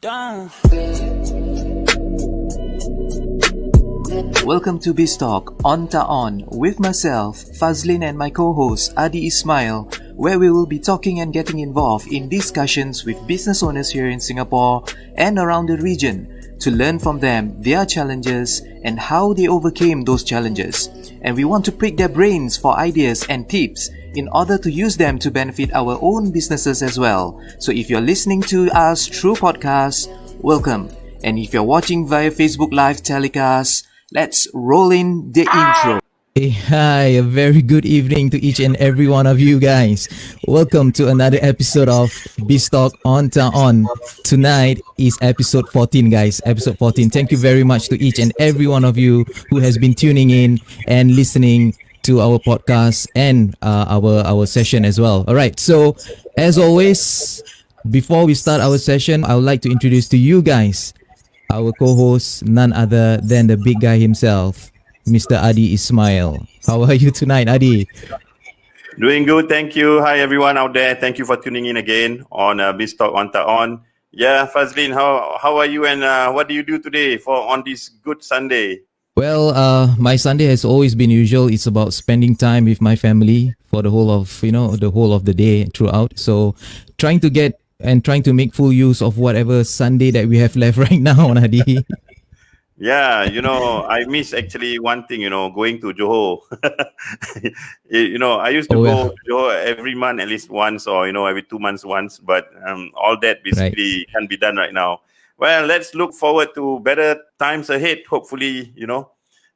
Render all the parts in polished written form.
Welcome to BizTalk On with myself, Fazlin, and my co-host Adi Ismail, where we will be talking and getting involved in discussions with business owners here in Singapore and around the region to learn from them their challenges and how they overcame those challenges. And we want to prick their brains for ideas and tips in order to use them to benefit our own businesses as well. So if you're listening to us through podcasts, welcome. And if you're watching via Facebook Live telecast, let's roll in the intro. Hey, hi, a very good evening to each and every one of you guys. Welcome to another episode of BizTalk On. Tonight is episode 14, guys. Episode 14. Thank you very much to each and every one of you who has been tuning in and listening to our podcast and our session as well. All right. So, as always, before we start our session, I would like to introduce to you guys our co-host, none other than the big guy himself, Mr. Adi Ismail. How are you tonight, Adi? Doing good, thank you. Hi everyone out there. Thank you for tuning in again on BizTalk On. Yeah, Fazlin, how are you and what do you do today on this good Sunday? Well, my Sunday has always been usual. It's about spending time with my family for the whole of the day throughout. So trying to make full use of whatever Sunday that we have left right now, Adi. Yeah, I miss actually one thing, going to Johor. I used to go to Johor every month at least once or, every 2 months once. But all that basically can be done right now. Well, let's look forward to better times ahead. Hopefully,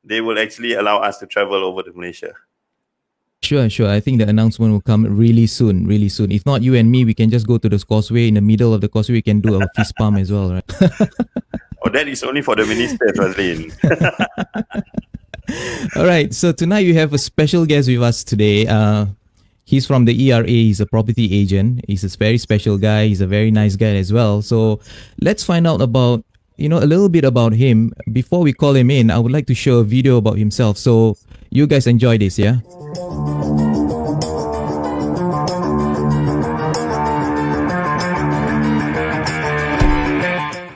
they will actually allow us to travel over to Malaysia. Sure. I think the announcement will come really soon. If not, you and me, we can just go to the causeway. In the middle of the causeway, we can do a fist pump as well, right? Oh, that is only for the minister, Fazlin. All right. So tonight you have a special guest with us today. He's from the ERA. He's a property agent. He's a very special guy. He's a very nice guy as well. So let's find out about, a little bit about him. Before we call him in, I would like to show a video about himself. So you guys enjoy this, yeah?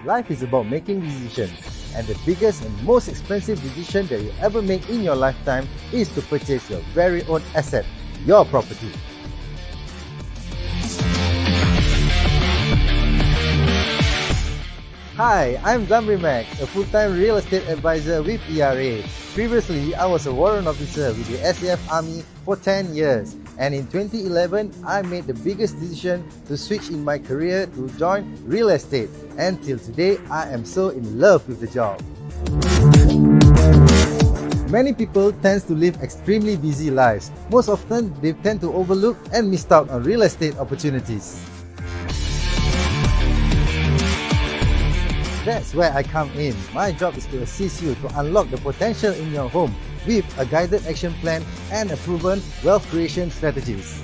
Life is about making decisions, and the biggest and most expensive decision that you ever make in your lifetime is to purchase your very own asset, your property. Hi, I'm ZamryMAX, a full-time real estate advisor with ERA. Previously, I was a warrant officer with the SAF Army for 10 years. And in 2011, I made the biggest decision to switch in my career to join real estate. And till today, I am so in love with the job. Many people tend to live extremely busy lives. Most often, they tend to overlook and miss out on real estate opportunities. That's where I come in. My job is to assist you to unlock the potential in your home with a guided action plan and a proven wealth creation strategies.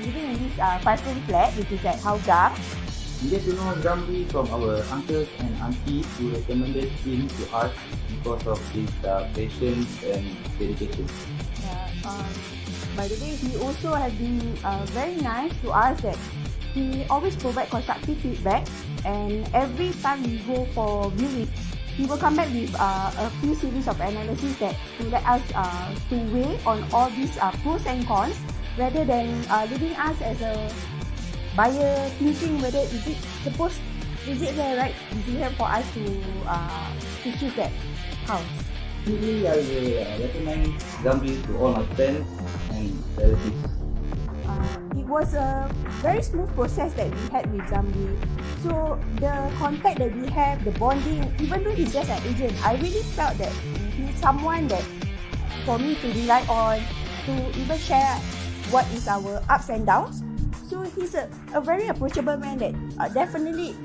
Living in this 5-room flat, which is at Hougang. We get to know Zamry from our uncles and aunties who recommended him to us because of his patience and dedication. By the way, he also has been very nice to us that he always provide constructive feedback, and every time we go for viewing, he will come back with a few series of analysis that to let us to weigh on all these pros and cons, rather than leaving us as a buyer thinking whether is it the right decision for us to choose that house. Usually, I will recommend Zamry to all my friends and relatives. It was a very smooth process that we had with Zamry. So the contact that we have, the bonding, even though he's just an agent, I really felt that he's someone that for me to rely on, to even share what is our ups and downs. So he's a very approachable man that definitely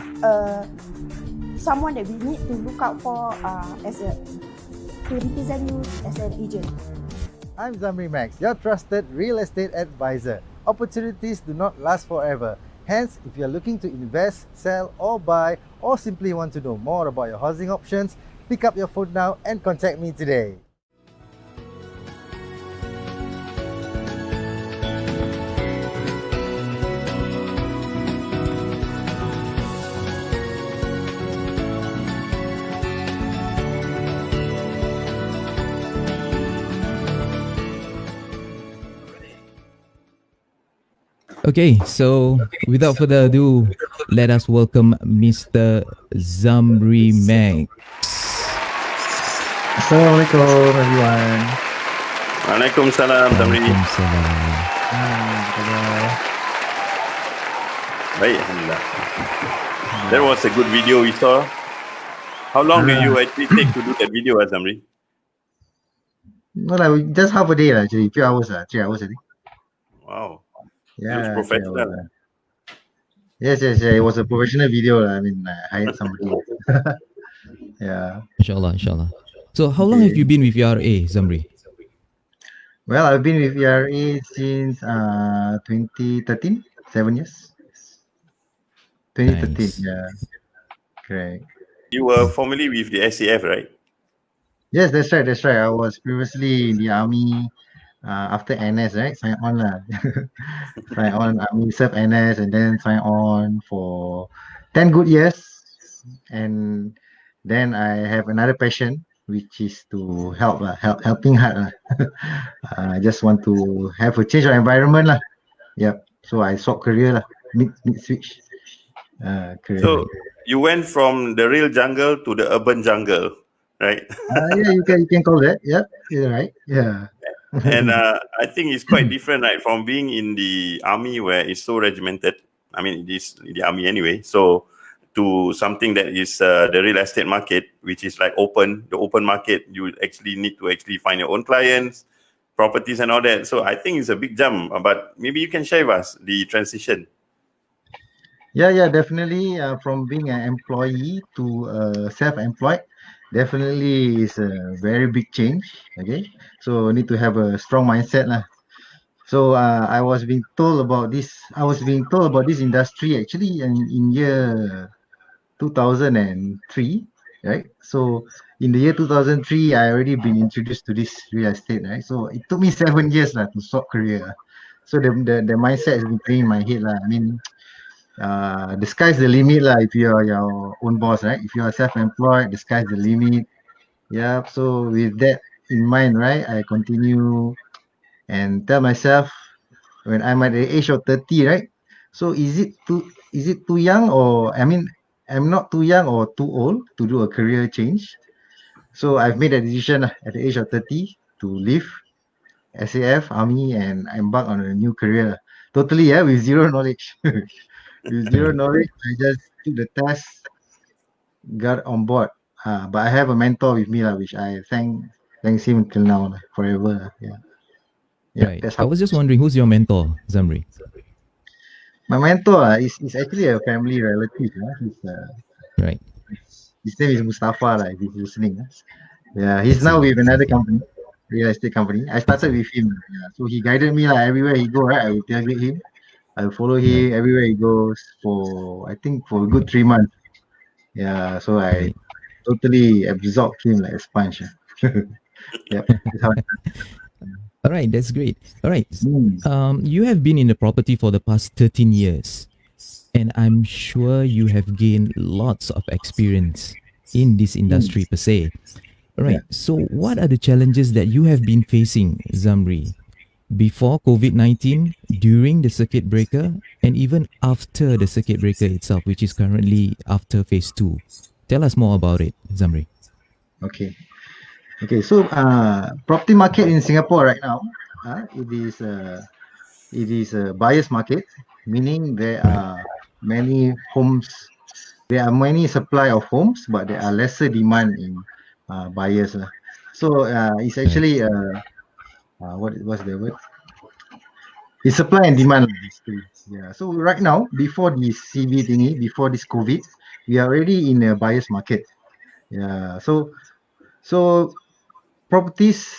someone that we need to look out for to represent you as an agent. I'm ZamryMAX, your trusted real estate advisor. Opportunities do not last forever. Hence, if you're looking to invest, sell or buy, or simply want to know more about your housing options, pick up your phone now and contact me today. Okay, so without further ado, let us welcome Mr. ZamryMAX. Assalamualaikum everyone. Waalaikumsalam, Zamri. Waalaikumsalam. Apa khabar? Baik, Alhamdulillah. That was a good video we saw. How long do you actually take to do that video, Zamri? No lah, just half a day lah actually, few hours lah, 3 hours I think. Wow. Yeah, Looks 3 hours. professional. Yes, it was a professional video lah. I mean, I hired somebody. Yeah. Inshallah, inshallah. So how long have you been with ERA, Zamri? Well, I've been with ERA since 2013, 7 years. 2013, Nice. yeah. Correct. You were formerly with the SAF, right? Yes, that's right. I was previously in the army after NS, right? Sign on lah. Sign on army, serve NS, and then sign on for 10 good years. And then I have another passion, which is to helping hard. I just want to have a change of environment lah. Yep. So I swap career lah. Mid switch. Career. So you went from the real jungle to the urban jungle, right? Yeah, you can call that. Yep, you're right. Yeah. And I think it's quite different, right, from being in the army where it's so regimented. I mean, it is the army anyway. So to something that is the real estate market, which is like the open market, you actually need to actually find your own clients, properties and all that. So I think it's a big jump, but maybe you can share with us the transition. Yeah, definitely. From being an employee to self-employed, definitely is a very big change. Okay, so need to have a strong mindset lah. So I was being told about this. I was being told about this industry actually in year 2003, right? So in the year 2003, I already been introduced to this real estate, right? So it took me 7 years lah to swap career. So the mindset has been playing in my head lah. I mean, the sky's the limit lah if you're your own boss, right? If you're self-employed, the sky's the limit. Yeah. So with that in mind, right, I continue and tell myself when I'm at the age of 30, right? So is it too young, or I mean, I'm not too young or too old to do a career change. So I've made a decision at the age of 30 to leave SAF, army, and embark on a new career. Totally, yeah, with zero knowledge. With zero knowledge, I just took the test, got on board. But I have a mentor with me, which I thanks him till now, forever. Yeah. Right. That's I how. was just wondering, who's your mentor, Zamri? My mentor is actually a family relative. He's Right. his name is Mustafa. If he's listening. Yeah, he's now Excellent, with another excellent. company, real estate company. I started with him. Yeah. So he guided me everywhere he go. Right, I will tailgate him. I will follow him everywhere he goes for a good 3 months. Yeah, so I Right. totally absorbed him like a sponge. Yep. That's how All right, that's great. All right. Mm. You have been in the property for the past 13 years, and I'm sure you have gained lots of experience in this industry per se. All right. Yeah. So, what are the challenges that you have been facing, Zamri, before COVID-19, during the circuit breaker, and even after the circuit breaker itself, which is currently after phase 2? Tell us more about it, Zamri. Okay. So property market in Singapore right now, it is a buyer's market, meaning there are many homes. There are many supply of homes, but there are lesser demand in buyers. So it's actually what's the word? It's supply and demand basically. Yeah. So right now, before this CB thingy, before this COVID, we are already in a buyer's market. Yeah. So properties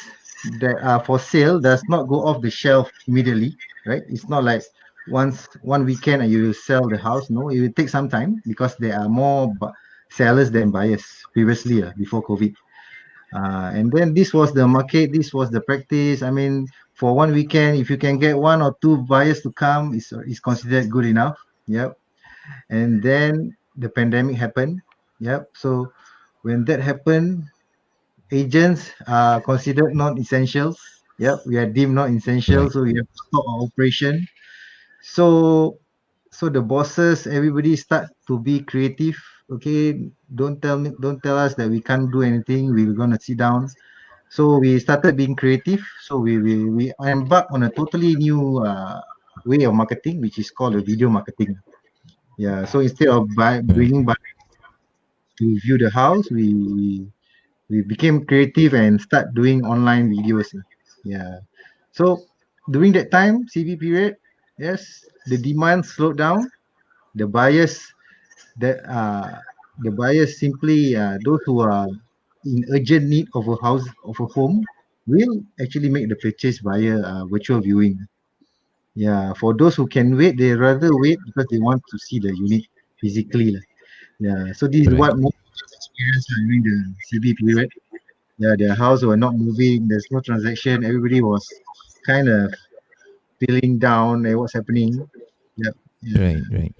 that are for sale does not go off the shelf immediately, right? It's not like one weekend and you sell the house. No, it will take some time because there are more sellers than buyers previously before COVID. And then this was the market, this was the practice. I mean, for one weekend, if you can get one or two buyers to come, is considered good enough. Yep. And then the pandemic happened. Yep. So when that happened, agents are considered non-essentials. Yep, we are deemed non-essential, Right. so we have to stop our operation. So the bosses, everybody start to be creative. Okay, don't tell us that we can't do anything. We're gonna sit down. So we started being creative. So we embarked on a totally new way of marketing, which is called a video marketing. Yeah. So instead of Right. bringing to view the house, we became creative and start doing online videos. Yeah. So during that time, CV period, yes, the demand slowed down. The buyers that the buyers simply those who are in urgent need of a house of a home will actually make the purchase via virtual viewing. Yeah, for those who can wait, they rather wait because they want to see the unit physically lah. Yeah, so this is Right. what most of us experienced during the CB period. Yeah, the house were not moving. There's no transaction. Everybody was kind of feeling down at what's happening. Yeah, yeah, Right, right.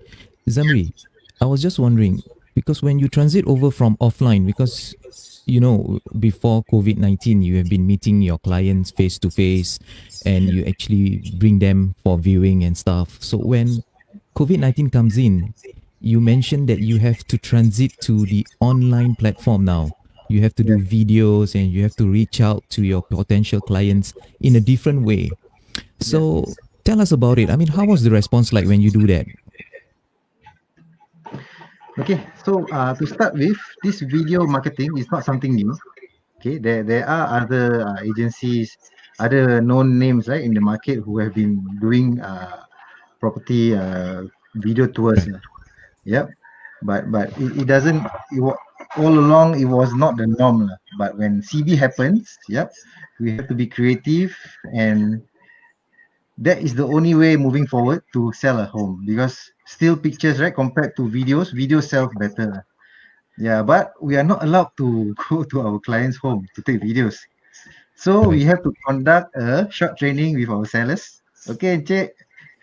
Zamri, I was just wondering because when you transit over from offline, because before COVID 19, you have been meeting your clients face to face and you actually bring them for viewing and stuff. So when COVID 19 comes in, you mentioned that you have to transit to the online platform now. You have to yeah, do videos and you have to reach out to your potential clients in a different way. yeah. So tell us about it. I mean, how was the response like when you do that? Okay, so to start with, this video marketing is not something new. Okay, there are other agencies, other known names right in the market who have been doing property video tours. Right, Yep, but it doesn't. All along it was not the norm. But when CB happens, yep, we have to be creative, and that is the only way moving forward to sell a home because still pictures right compared to videos, video sells better. Yeah, but we are not allowed to go to our client's home to take videos. So we right, have to conduct a short training with our sellers. Okay, Encik,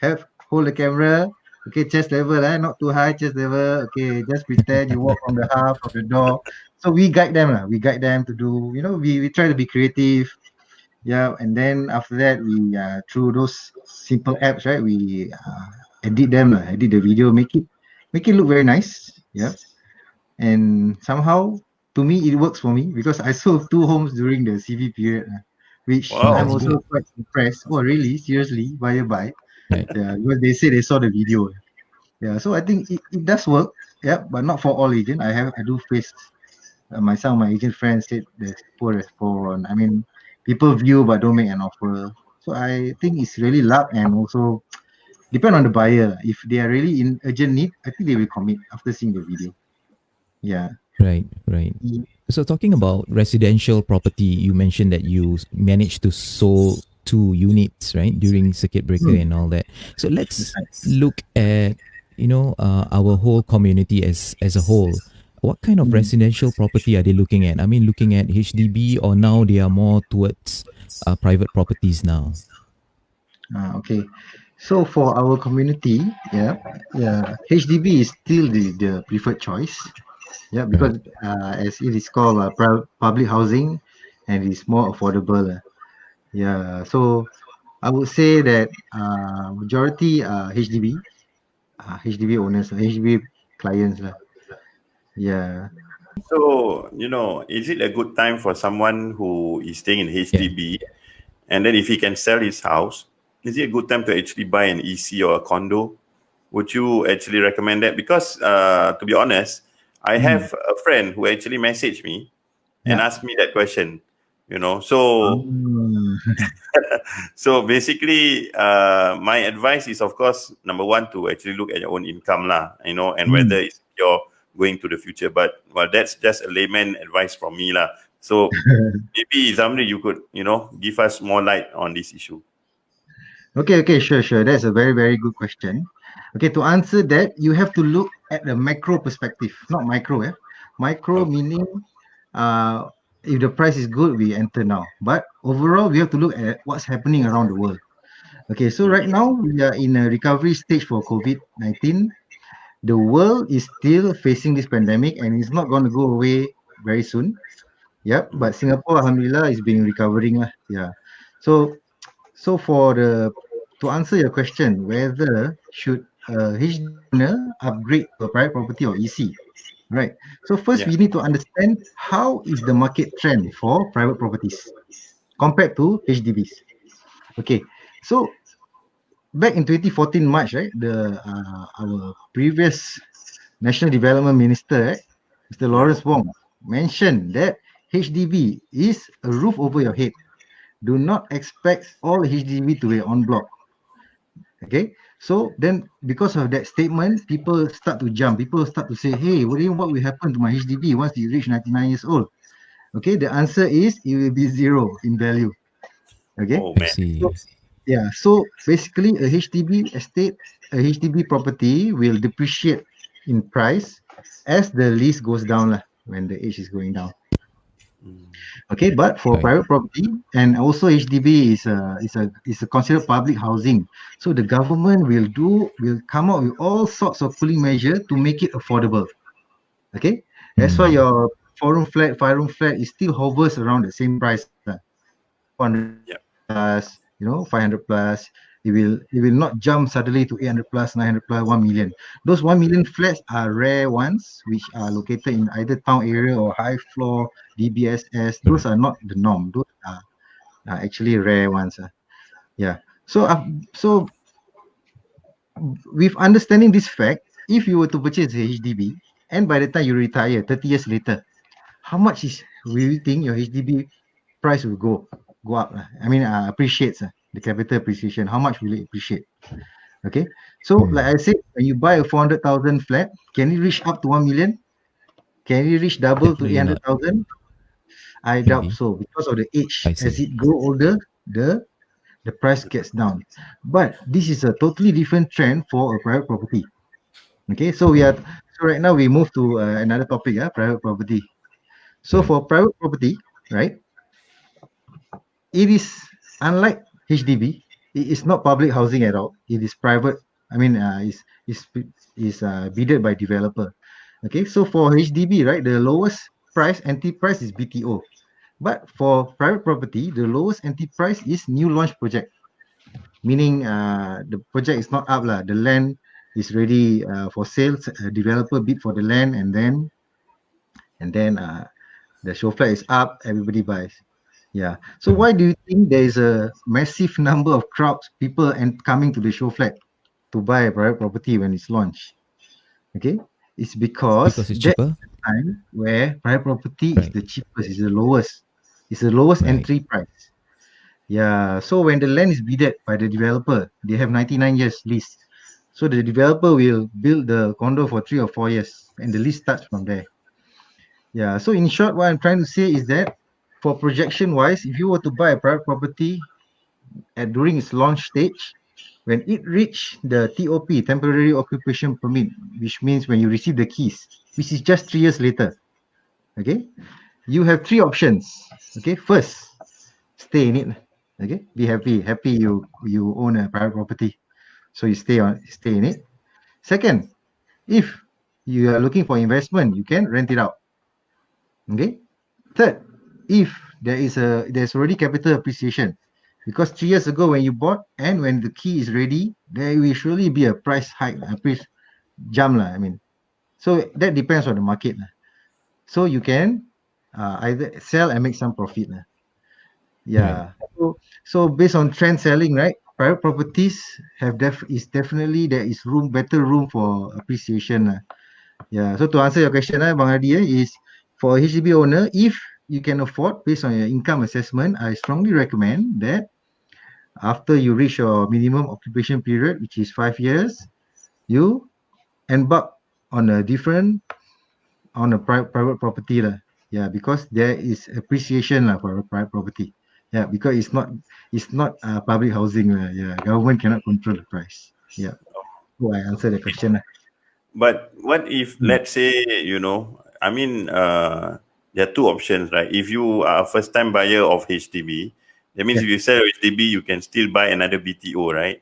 have hold the camera. Okay, chest level, not too high, chest level. Okay, just pretend you walk from the half of the door. So we guide them, lah. We guide them to do, we try to be creative. Yeah, and then after that, we through those simple apps, right? We edit them, lah. Edit the video, make it look very nice. Yeah, and somehow to me it works for me because I sold two homes during the CV period, which Oh, I'm that's Wow. good. also quite impressed. Oh, really? Seriously? Buy? Right, Because they say they saw the video. Yeah, so I think it does work. Yeah, but not for all agent. I do face some of my agent friends said there's poor response. I mean, people view but don't make an offer. So I think it's really luck and also depend on the buyer. If they are really in urgent need, I think they will commit after seeing the video. Yeah. right, right. So talking about residential property, you mentioned that you managed to sold two units, right, during circuit breaker Mm. and all that. So That's let's right. look at our whole community as a whole. What kind of Mm. residential property are they looking at? I mean, looking at HDB or now they are more towards private properties now. Okay. So for our community, yeah, HDB is still the preferred choice. Yeah, Right, because as it is called public housing, and it's more affordable. Yeah. So I would say that majority HDB, HDB owners, HDB clients. Yeah. So, is it a good time for someone who is staying in yeah, HDB and then if he can sell his house, is it a good time to actually buy an EC or a condo? Would you actually recommend that? Because to be honest, I Mm. have a friend who actually messaged me and Yeah. asked me that question. Ah. So basically, my advice is, of course, number one, to actually look at your own income, lah, and Mm. whether it's your going to the future. But well, that's just a layman advice from me, lah. So maybe Zamri, you could, give us more light on this issue. Okay, sure. That's a very, very good question. Okay, to answer that, you have to look at the macro perspective, not micro. Micro Okay. meaning, uh, if the price is good, we enter now. But overall, we have to look at what's happening around the world. Okay, so right Mhm. now we are in a recovery stage for COVID-19. The world is still facing this pandemic, and it's not going to go away very soon. Yep, Mhm. but Singapore, alhamdulillah, is being recovering. Yeah. So for the to answer your question, whether should a HDB owner upgrade to a private property or EC, right? So first Yeah. we need to understand how is the market trend for private properties compared to HDBs. Okay, so back in 2014 March, right, our previous National Development Minister, right, Mr. Yeah. Lawrence Wong, mentioned that HDB is a roof over your head. Do not expect all HDB to be on block. Okay, so then because of that statement, people start to jump. People start to say, "Hey, what will happen to my HDB once it reach 99 years old?" Okay, the answer is it will be zero in value. Okay, Oh I man. see. so yeah, so basically a HDB estate, a HDB property will depreciate in price as the lease goes down lah, when the age is going down. Okay, but for Right. private property and also HDB is a considered public housing. So the government will come up with all sorts of cooling measure to make it affordable. Okay, that's why Mm. your 4-room flat, 5-room flat is still hovers around the same price. 400 Yeah. plus, 500 plus. It will not jump suddenly to 800 plus, 900 plus, 1 million. Those 1 million flats are rare ones, which are located in either town area or high floor, DBSS. Those Correct. are not the norm. Those are actually rare ones. Yeah. So with understanding this fact, if you were to purchase a HDB and by the time you retire 30 years later, how much will you think your HDB price will go up? I mean, appreciates the capital appreciation. How much will it appreciate? Okay, so like Mm. I said, when you buy a 400,000 flat, can it reach up to 1 million? Can it reach double to Definitely not. 800,000? I doubt Maybe. so because of the age. I As see. it grow older, the price gets down. But this is a totally different trend for a private property. Okay, so right now we move to another topic, private property. So Right. for private property, right, it is unlike HDB. It is not public housing at all. It is private. I mean, is bidded by developer. Okay, so for HDB, right, the lowest price entry price is BTO. But for private property, the lowest entry price is new launch project. Meaning, the project is not up lah. The land is ready for sales. A developer bid for the land, and then the show flat is up. Everybody buys. Yeah. So Correct. why do you think there is a massive number of crowds, people, and coming to the show flat to buy a private property when it's launched? Okay, it's because Because it's that cheaper. time where private property is Right. the cheapest, is the lowest, it's the lowest Right. entry price. Yeah. So when the land is bidded by the developer, they have 99 years lease. So the developer will build the condo for 3 or 4 years, and the lease starts from there. Yeah. So in short, what I'm trying to say is that for projection wise, if you were to buy a private property during its launch stage, when it reach the TOP, temporary occupation permit, which means when you receive the keys, which is just 3 years later, okay, you have three options. Okay, first, stay in it. Okay, be happy you own a private property, so you stay in it. Second, if you are looking for investment, you can rent it out. Okay. Third, if there's already capital appreciation, because 3 years ago when you bought and when the key is ready, there will surely be a price hike, a price jump lah. I mean, so that depends on the market lah. So you can either sell and make some profit lah. Right. Yeah. So based on trend selling, right? Private properties definitely there is better room for appreciation lah. Yeah. So to answer your question, Bang Adi, is for a HDB owner, if you can afford based on your income assessment, I strongly recommend that after you reach your minimum occupation period, which is 5 years, you embark on a private property lah. Yeah, because there is appreciation lah for a private property. Yeah, because it's not public housing lah. Yeah, government cannot control the price. Yeah. So I answer the question lah. But what if, Hmm. let's say, I mean, there are two options, right? If you are a first time buyer of HDB, that means Yeah. if you sell HDB, you can still buy another BTO, right?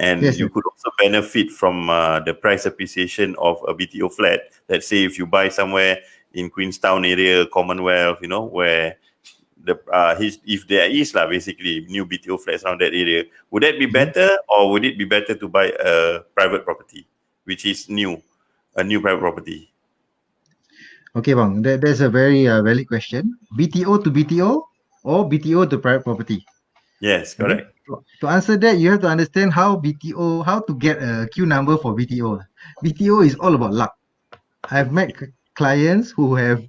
And Yes. you Yes. could also benefit from the price appreciation of a BTO flat. Let's say if you buy somewhere in Queenstown area, Commonwealth, where if there is basically new BTO flats around that area, would that be better, or would it be better to buy a private property, which is a new private property? Okay, bang, that's a very valid question. BTO to BTO or BTO to private property? Yes, correct. To answer that, you have to understand how to get a queue number for BTO. BTO is all about luck. I've met clients who have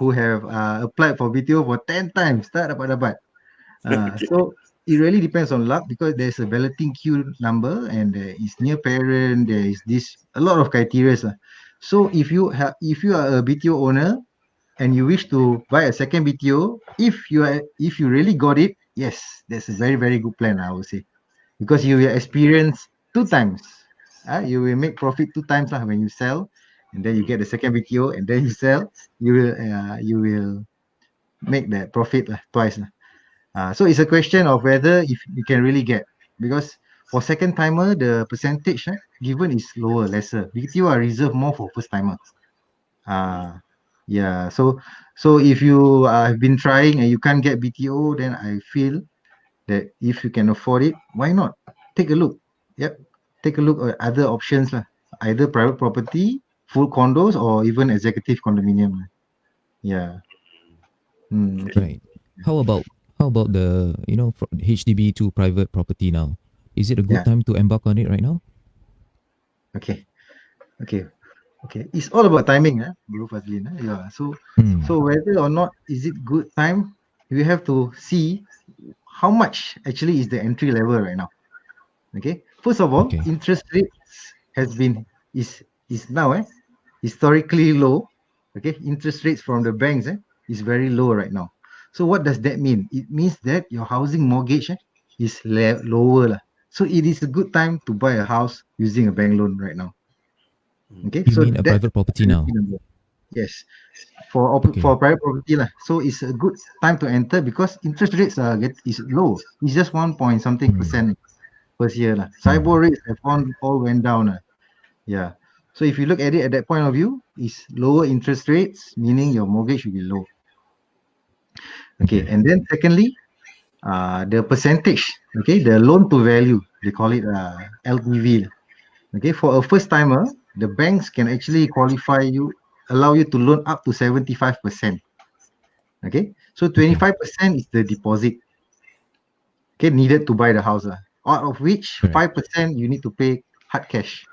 applied for BTO for 10 times, tak dapat. So it really depends on luck, because there's a balloting queue number, and there is near parent, there is a lot of criteria. So if you are a BTO owner and you wish to buy a second BTO, if you really got it, yes, that's a very, very good plan, I would say, because you will experience 2 times. You will make profit 2 times when you sell, and then you get the second BTO, and then you sell, you will make that profit twice. So it's a question of whether if you can really get, because for second timer the percentage given is lesser. BTO are reserved more for first timer. Yeah. So if you have been trying and you can't get BTO, then I feel that if you can afford it, why not take a look? Yep. Take a look at other options either private property, full condos, or even executive condominium. Yeah. Okay. Right. How about the HDB to private property now? Is it a good Yeah. time to embark on it right now? Okay. It's all about timing, Bro Fazlin. Yeah. So whether or not is it good time, you have to see how much actually is the entry level right now. Okay. First of all, Okay. interest rates is now historically low. Okay. Interest rates from the banks is very low right now. So what does that mean? It means that your housing mortgage is lower. So it is a good time to buy a house using a bank loan right now. Okay. You So mean a that private property now? yes, for private property So it's a good time to enter because interest rates is low. It's just 1 something percent per year SIBOR rates have all went down. Yeah. So if you look at it at that point of view, is lower interest rates, meaning your mortgage will be low. Okay. And then secondly, the percentage. Okay, the loan to value, they call it LTV. Okay, for a first timer, the banks can actually allow you to loan up to 75%. Okay, so 25% is the deposit, okay, needed to buy the house, out of which 5% you need to pay hard cash.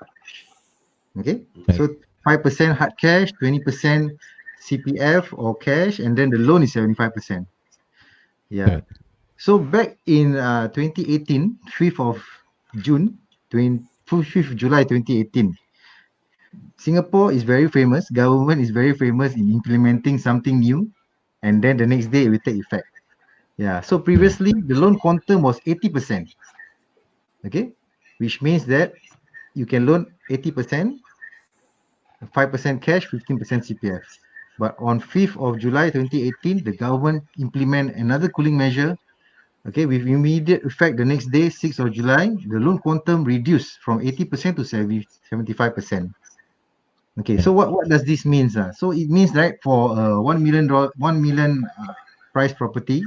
Okay, so 5% hard cash, 20% CPF or cash, and then the loan is 75%. Yeah. So back in 2018, 5th of June, 5th July 2018, Singapore is very famous. Government is very famous in implementing something new, and then the next day it will take effect. Yeah. So previously the loan quantum was 80%. Okay, which means that you can loan 80%, 5% cash, 15% CPF. But on 5th of July 2018, the government implement another cooling measure. Okay, with immediate effect the next day, 6th of July, the loan quantum reduced from 80% to 75%. Okay, so what does this mean? So it means for $1 million price property,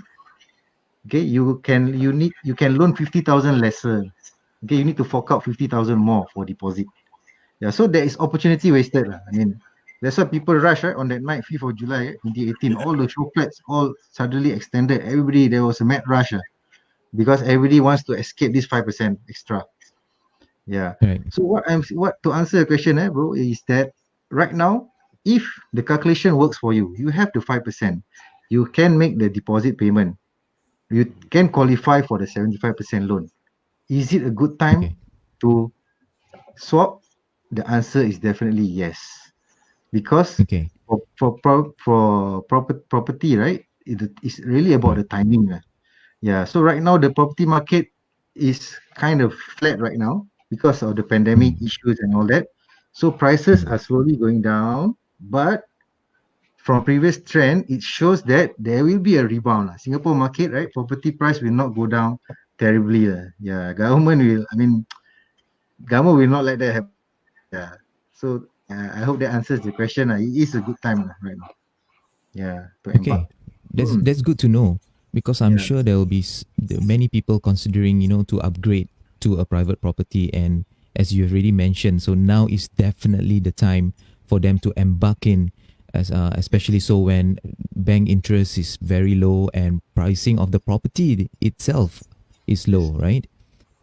okay, you can loan 50,000 lesser. Okay, you need to fork out 50,000 more for deposit. Yeah, so there is opportunity wasted. I mean, that's why people rush on that night, 5th of July 2018. All the show flats all suddenly extended. There was a mad rush because everybody wants to escape this 5% extra. Yeah. So what to answer the question, bro, is that right now, if the calculation works for you, you have the 5%. You can make the deposit payment. You can qualify for the 75% loan. Is it a good time to swap? The answer is definitely yes, because for property, right? It's really about the timing. Yeah. So right now the property market is kind of flat right now because of the pandemic issues and all that. So prices are slowly going down, but from previous trend, it shows that there will be a rebound. Singapore market, right? Property price will not go down terribly. Yeah, government will not let that happen. Yeah. So I hope that answers the question. It is a good time right now. Yeah, to embark. That's good to know. Because I'm Yeah. sure there will be many people considering, to upgrade to a private property. And as you already mentioned, so now is definitely the time for them to embark in, as especially so when bank interest is very low and pricing of the property itself is low, right?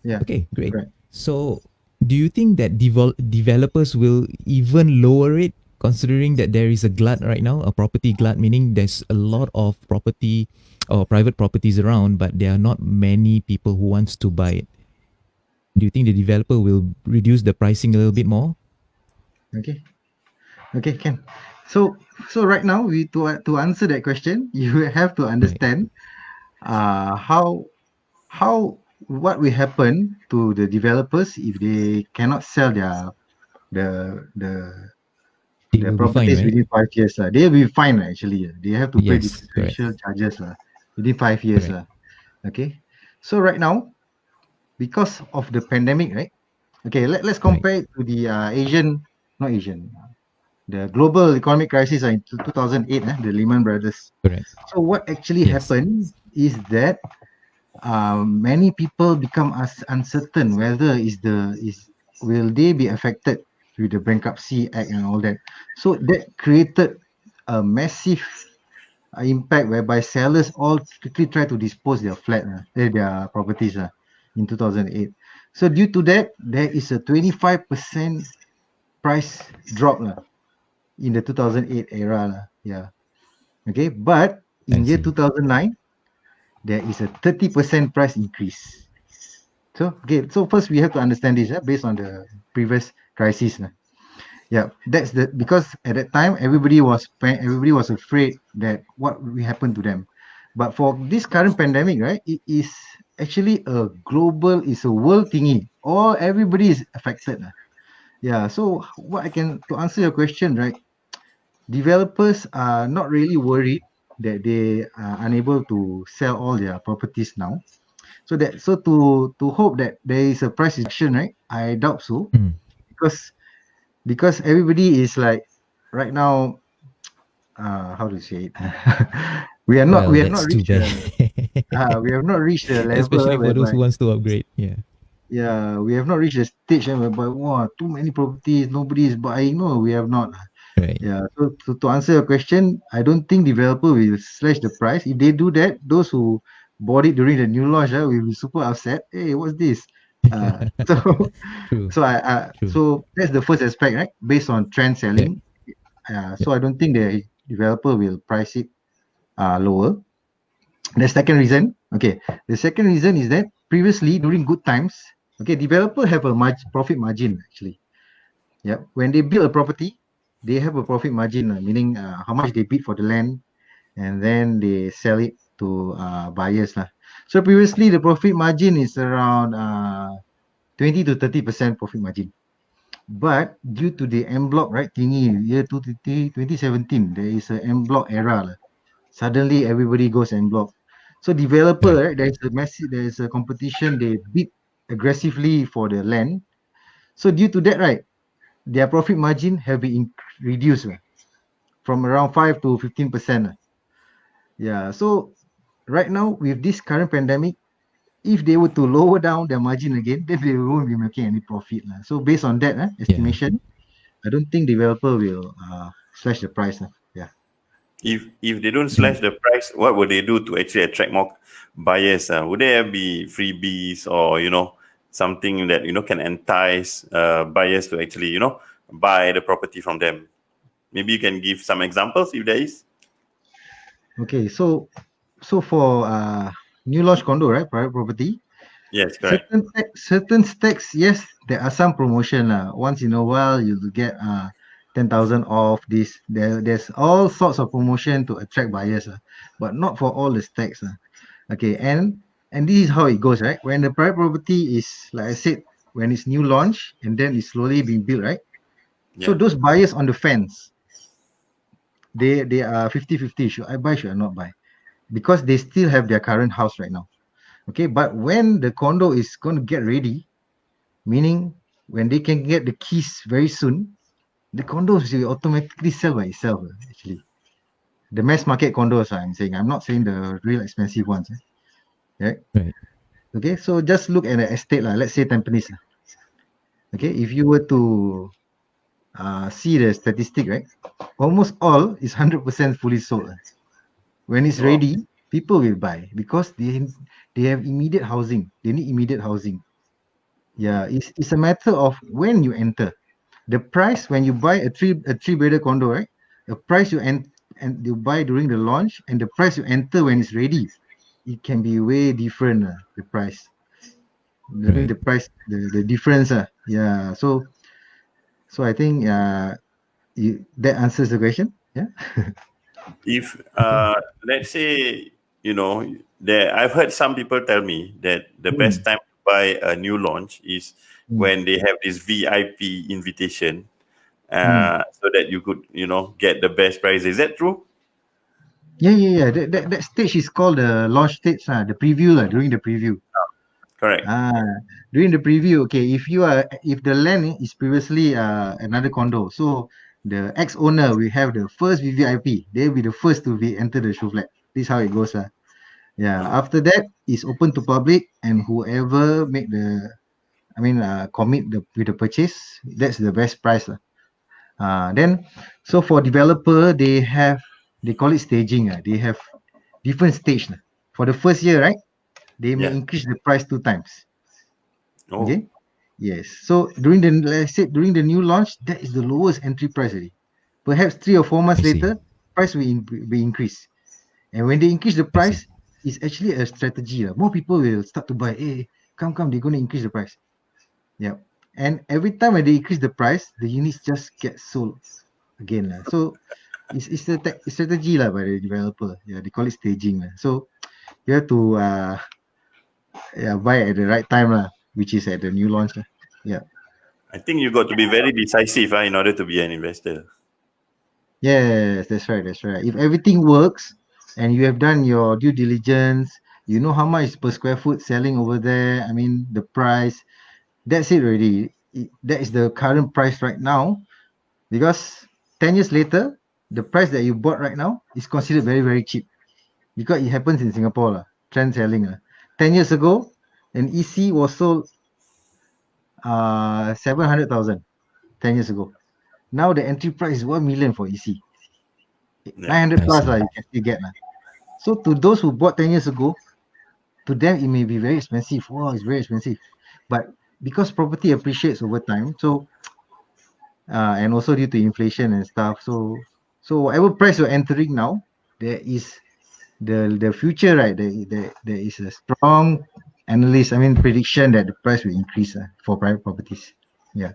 Yeah. Okay, great. Correct. So, do you think that developers will even lower it, considering that there is a glut right now, a property glut, meaning there's a lot of property or private properties around, but there are not many people who wants to buy it? Do you think the developer will reduce the pricing a little bit more? Okay. Okay. Can. So right now, we to answer that question, you have to Right. understand how what will happen to the developers if they cannot sell the the It the will be fine, properties right? within 5 years. They'll be fine actually. They have to pay Yes, correct. differential charges within 5 years. Correct. Okay. So right now, because of the pandemic, right? Okay, let's Right. compare it to the not Asian, the global economic crisis in 2008, the Lehman Brothers. Correct. So what actually Yes. happened is that many people become uncertain whether is will they be affected with the bankruptcy act and all that. So that created a massive impact whereby sellers all quickly try to dispose their their properties in 2008. So due to that, there is a 25% price drop in the 2008 era yeah. Okay, but I in year see. 2009, there is a 30% price increase. So okay, so first we have to understand this based on the previous crisis. Yeah, that's the because at that time everybody was afraid that what will happen to them. But for this current pandemic, right, it is actually a world thingy. All everybody is affected. Yeah. So what I can to answer your question, right? Developers are not really worried that they are unable to sell all their properties now. So to hope that there is a price reduction, right? I doubt so Mm. because everybody is like right now how to say it Well, we have not that's too reached bad. a level Especially for those whereby who wants to upgrade. Yeah. yeah, we have not reached a stage whereby wow, too many properties, nobody is buying. No, we have not. Right. Yeah, so to answer your question, I don't think developer will slash the price. If they do that, those who bought it during the new launch will be super upset. Hey, what's this? So True. True. so that's the first aspect, right? Based on trend Yeah. selling. Yeah. So I don't think the developer will price it lower. The second reason, okay, the second reason is that previously during good times, okay, developer have a profit margin actually. Yeah, when they build a property, they have a profit margin, meaning how much they bid for the land, and then they sell it to buyers lah. So previously the profit margin is around 20 to 30% profit margin. But due to the M block right thingy, year 2017, there is a M block era lah. Suddenly everybody goes en bloc. So developer, Right. right, there is a competition. They bid aggressively for the land. So due to that, right, their profit margin have been reduced from around 5 to 15%. Yeah. So right now with this current pandemic, if they were to lower down their margin again, then they won't be making any profit. So based on that Yeah. estimation, I don't think developer will slash the price. Yeah. If they don't slash the price, what would they do to actually attract more buyers? Would there be freebies or something that can entice buyers to actually buy the property from them? Maybe you can give some examples if there is. Okay. So for new launch condo, right, private property, Yes, correct. certain stacks, yes, there are some promotion once in a while you will get 10,000 off this. There's all sorts of promotion to attract buyers but not for all the stacks okay, and this is how it goes, right? When the private property is, like I said, when it's new launch and then it's slowly being built, right? So Yeah. those buyers on the fence, they are 50-50. Should I buy, should I not buy? Because they still have their current house right now. Okay, but when the condo is going to get ready, meaning when they can get the keys very soon, the condos will automatically sell by itself actually. the mass market condos. I'm saying, I'm not saying the real expensive ones. Right? Right. Okay, so just look at the estate lah. Let's say Tampines. Okay, if you were to see the statistic, right? Almost all is 100% fully sold. When it's Wow. ready, people will buy because they have immediate housing. They need immediate housing. Yeah, it's a matter of when you enter. The price when you buy a three bedder condo, right? The price and you buy during the launch and the price you enter when it's ready, it can be way different. The price, Right. the price, the difference. Yeah. So I think that answers the question. Yeah. If Okay. let's say, there, I've heard some people tell me that the Mm, best time to buy a new launch is mm, when they have this VIP invitation, mm. so that you could, get the best price. Is that true? Yeah. That stage is called the launch stage. The preview during the preview. Correct. Ah, during the preview, okay, if the land is previously another condo, so the ex-owner will have the first VVIP. They'll be the first to be enter the show flat. This is how it goes. Yeah. After that, it's open to public and whoever make commit with the purchase, that's the best price. Then, so for developer, they call it staging. They have different stage. For the first year, right? They may Yeah. increase the price 2 times. Oh, Okay. Yes. So during the let's say during the new launch, that is the lowest entry price already. Perhaps 3 or 4 months I see. later, price will be increased. And when they increase the I see. price, it's actually a strategy. More people will start to buy. Hey, come, they're gonna increase the price. Yeah. And every time when they increase the price, the units just get sold again. So it's a strategy by the developer. Yeah, they call it staging. So you have to buy at the right time, which is at the new launch. Yeah. I think you got to be very decisive, in order to be an investor. Yes, that's right. That's right. If everything works and you have done your due diligence, you know how much per square foot selling over there. I mean, the price, that's it already. That is the current price right now because 10 years later, the price that you bought right now is considered very, very cheap because it happens in Singapore, trend selling. 10 years ago, an EC was sold 700,000 10 years ago. Now the entry price is 1 million for EC. Yeah. 900 I plus see. you can still get. So to those who bought 10 years ago, to them it may be very expensive. Wow, it's very expensive. But because property appreciates over time, so and also due to inflation and stuff, so whatever price you're entering now, there is the future, right? There is a strong prediction that the price will increase for private properties. Yeah.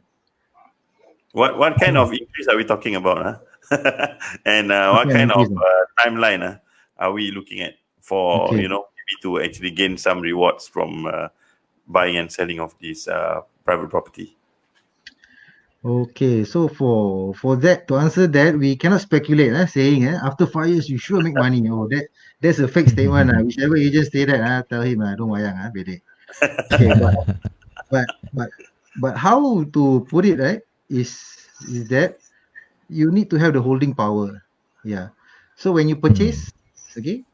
What kind Okay. of increase are we talking about? And What what kind of kind of increase? timeline are we looking at for, Okay. maybe to actually gain some rewards from buying and selling of this private property? Okay, so for that to answer that, we cannot speculate. Saying after 5 years you sure make money. Oh, that's a fake statement. Whichever agent say that, tell him don't wayang bedek. Okay, but but but how to put it right is that you need to have the holding power. Yeah. So when you Hmm. purchase, okay,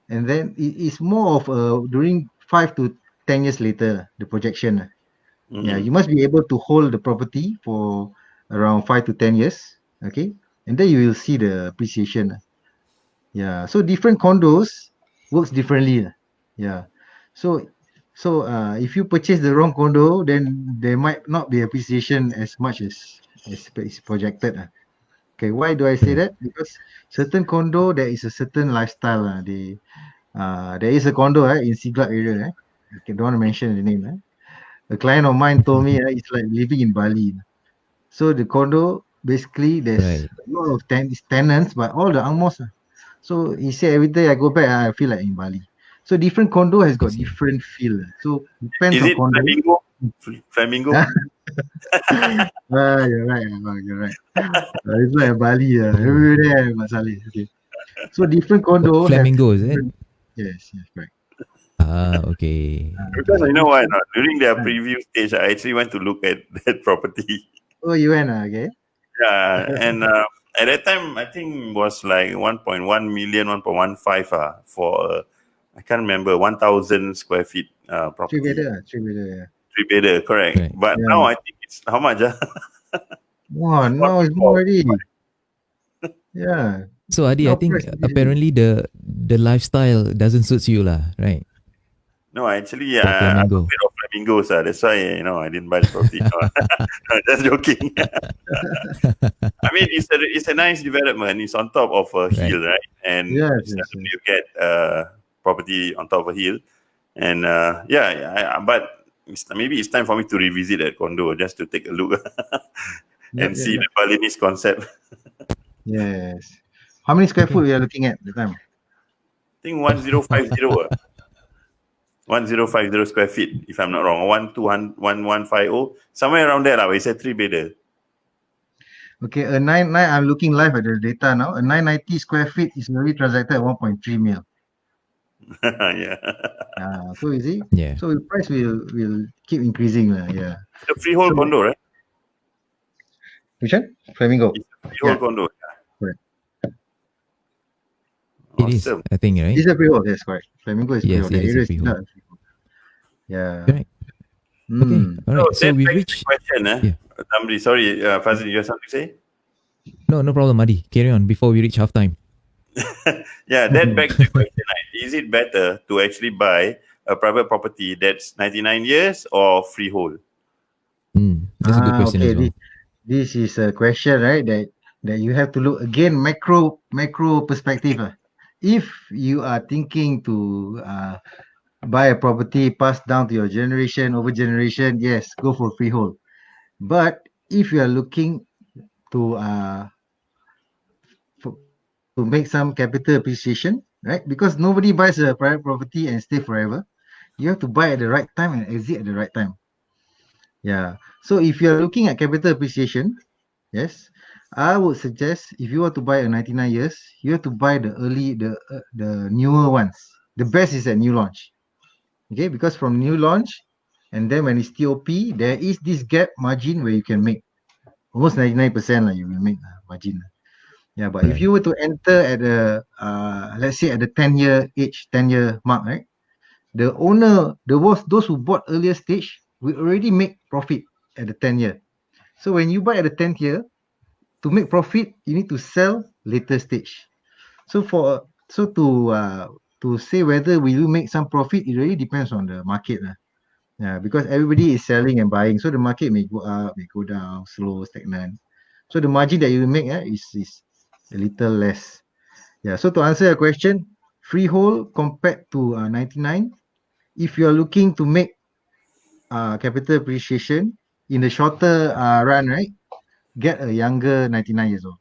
and then it is more of during 5 to 10 years later the projection. Yeah, Mm-hmm. you must be able to hold the property for around 5 to 10 years. Okay, and then you will see the appreciation. Yeah, so different condos works differently. Yeah, so if you purchase the wrong condo, then there might not be appreciation as much as is projected. Okay, why do I say Right. that? Because certain condo there is a certain lifestyle. There is a condo in Siglap area. I don't want to mention the name. A client of mine told me it's like living in Bali. So the condo basically there's Right. a lot of tenants, but all the angmos. So he said every day I go back, I feel like in Bali. So different condo has I got see. different feel. So depends Is on it condo. Flamingo? Flamingo? You're right. You're right. It's like Bali. Oh, Everywhere there, Mat Saleh. Okay. So different condo have flamingo is it? different. Yes, correct. Okay. Because Okay. you know why Different. not? During their uh, preview stage, I actually went to look at that property. Oh, you went okay. Yeah, and At that time, I think was like 1.1 million, 1.15 for I can't remember 1,000 square feet property. Three bedder, yeah. Three bedder, correct. Right. But Yeah. now I think it's how much? Wow, now it's more already. Yeah. So Adi, I Now think price is apparently the lifestyle doesn't suit you lah, right? No, actually, For I'm Flamingo. afraid of flamingos. That's why I didn't buy the property. No, just joking. I mean, it's a nice development. It's on top of a hill, right? And Yes, suddenly you get property on top of a hill, and but maybe it's time for me to revisit that condo just to take a look and see the Balinese concept. Yes. How many square foot we are looking at the time? I think 1050. 1050 square feet, if I'm not wrong, 1150, somewhere around there. It's a three bedder. Okay, a 99, I'm looking live at the data now. A 990 square feet is already transacted at 1.3 mil. Yeah. So you see? Yeah. So the price will keep increasing. Yeah. The freehold condo, right? Which one? Flamingo. It's a freehold condo. Correct. It is, Awesome. I think, right? It's a freehold, yes, correct. Flamingo is Yes, freehold. it The is a area is freehold. not a freehold. Yeah. Correct. Okay. All right. So that we begs the reached. question, Yeah. Zamri, sorry, Fazil, you have something to say? No problem, Adi. Carry on before we reach halftime. Yeah, that begs the question. Is it better to actually buy a private property that's 99 years or freehold? That's a good question Okay. as well. This is a question, right? That you have to look again macro perspective. If you are thinking to buy a property passed down to your generation over generation, yes, go for freehold. But if you are looking to to make some capital appreciation, right? Because nobody buys a private property and stay forever. You have to buy at the right time and exit at the right time. Yeah. So if you are looking at capital appreciation, yes, I would suggest if you want to buy a 99 years, you have to buy the newer ones. The best is at new launch. Okay, because from new launch and then when it's TOP, there is this gap margin where you can make almost 99% you will make margin. Yeah, but if Right. you were to enter at the let's say at the 10-year mark, right? The owner, those who bought earlier stage will already make profit at the 10-year. So when you buy at the 10th year, to make profit, you need to sell later stage. So to say whether will you make some profit, it really depends on the market. Yeah, because everybody is selling and buying, so the market may go up, may go down, slow, stagnant. So the margin that you make is a little less. Yeah. So to answer your question, freehold compared to 99, if you are looking to make capital appreciation in the shorter run, right? Get a younger 99 years old.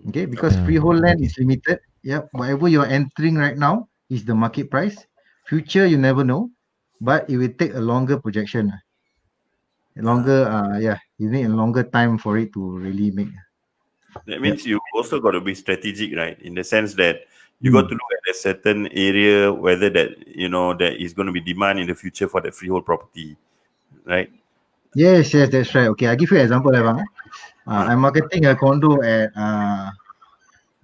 Okay, because freehold land is limited. Yeah, whatever you're entering right now is the market price. Future you never know, but it will take a longer projection. You need a longer time for it to really make. That means you also got to be strategic, right? In the sense that you got to look at a certain area, whether that there is going to be demand in the future for that freehold property, right? Yes, that's right. Okay, I'll give you an example, Bang. I'm marketing a condo at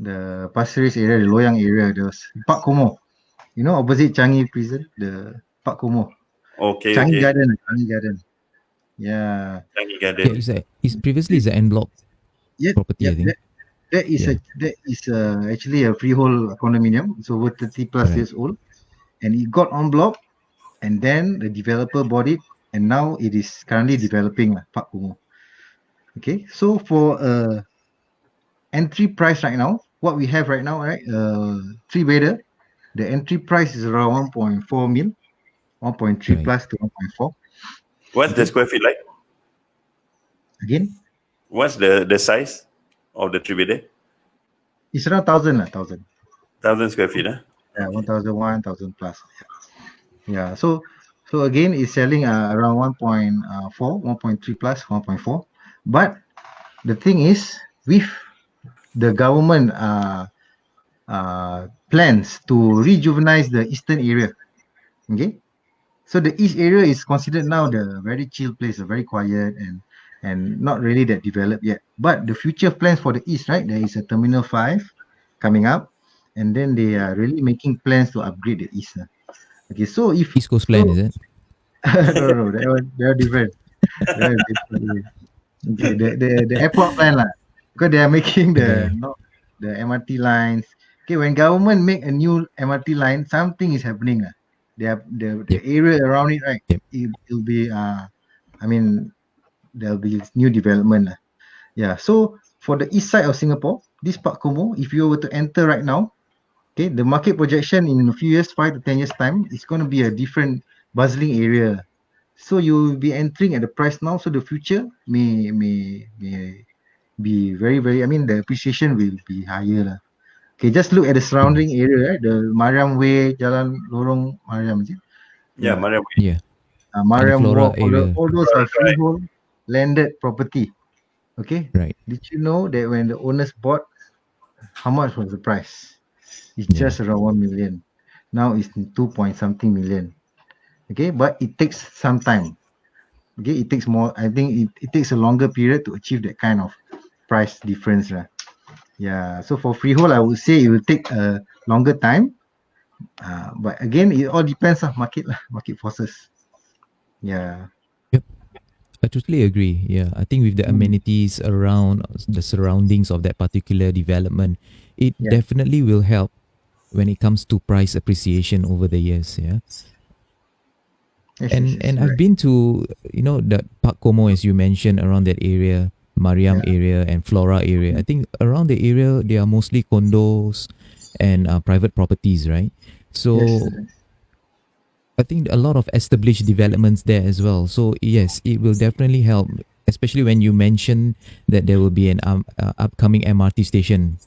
the Pasir Ris area, the Loyang area, the Park Como. Opposite Changi Prison, the Park Como. Okay, Changi okay. Garden. Yeah. Changi Garden. Yeah, it's previously is an en bloc property, I think. That is actually a freehold condominium. It's over 30 plus years old, and it got en bloc, and then the developer bought it, and now it is currently developing Park Como. Okay, so for entry price right now, what we have right now, right? Three bedder, the entry price is around 1.4 mil, 1.3 plus to 1.4. What's the square feet like? Again? What's the size of the three bedder? It's around 1,000. 1,000 square feet, Yeah, 1,000, 1,000 plus. Yeah, so again, it's selling around 1.4, 1.3 plus, 1.4. But the thing is, with the government plans to rejuvenize the eastern area, okay? So the east area is considered now the very chill place, very quiet, and and not really that developed yet. But the future plans for the east, right? There is a Terminal 5 coming up, and then they are really making plans to upgrade the east. Okay, so if East Coast plan, is it? no, they are different. They are different. Okay, the airport plan lah, because they are making the Okay. the MRT lines. Okay, when government make a new MRT line, something is happening. They have the Yep. area around it, right? Yep. It'll be I mean there'll be new development. Yeah. So for the east side of Singapore, this Park Como, if you were to enter right now, okay, the market projection in a few years, 5 to 10 years time, is going to be a different bustling area. So you will be entering at the price now. So the future may be very very. I mean the appreciation will be higher lah. Okay, just look at the surrounding area, right? The Mariam Way, Jalan Lorong Mariam, is it? Yeah, Yeah. Mariam. Yeah. Mariam Flora Walk, area. all those are freehold landed property. Okay. Right. Did you know that when the owners bought, how much was the price? It's Yeah. just around 1 million. Now it's 2 point something million. Okay, but it takes some time. Okay, it takes more. I think it takes a longer period to achieve that kind of price difference. Yeah. So for freehold, I would say it will take a longer time. But again, it all depends on market forces. Yeah. Yep. I totally agree. Yeah. I think with the amenities around the surroundings of that particular development, it Yeah. definitely will help when it comes to price appreciation over the years. Yeah. Yes, And I've been to, that Park Como, as you mentioned, around that area, Mariam area and Flora area. I think around the area, they are mostly condos and private properties, right? So Yes. I think a lot of established developments there as well. So yes, it will definitely help, especially when you mention that there will be an upcoming MRT station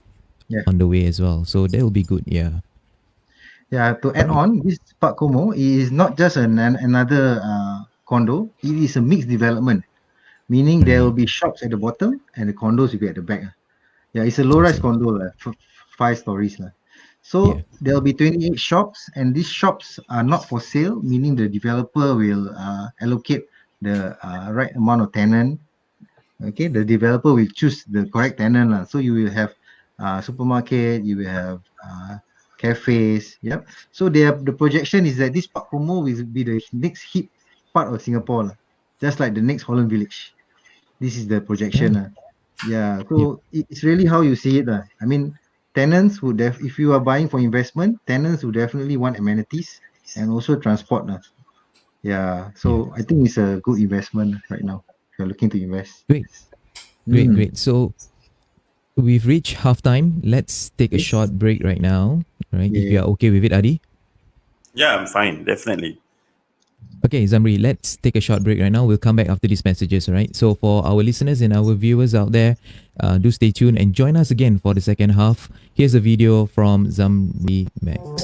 Yeah. on the way as well. So that will be good. Yeah. Yeah, to add on, this Park Como is not just another condo. It is a mixed development, meaning there will be shops at the bottom and the condos will be at the back. Yeah, it's a low-rise condo, 5 stories. So there will be 28 shops, and these shops are not for sale, meaning the developer will allocate the right amount of tenant. Okay, the developer will choose the correct tenant. So you will have supermarket, you will have cafes. Yep. So the projection is that this Park Como will be the next hip part of Singapore, just like the next Holland Village. This is the projection. Yeah. So it's really how you see it. I mean, tenants would if you are buying for investment, tenants would definitely want amenities and also transport. Yeah. So I think it's a good investment right now if you're looking to invest. Great. So we've reached halftime. Let's take a short break right now. Right? If you are okay with it, Adi? Yeah, I'm fine. Definitely. Okay, Zamri, let's take a short break right now. We'll come back after these messages, all right? So for our listeners and our viewers out there, do stay tuned and join us again for the second half. Here's a video from ZamryMAX.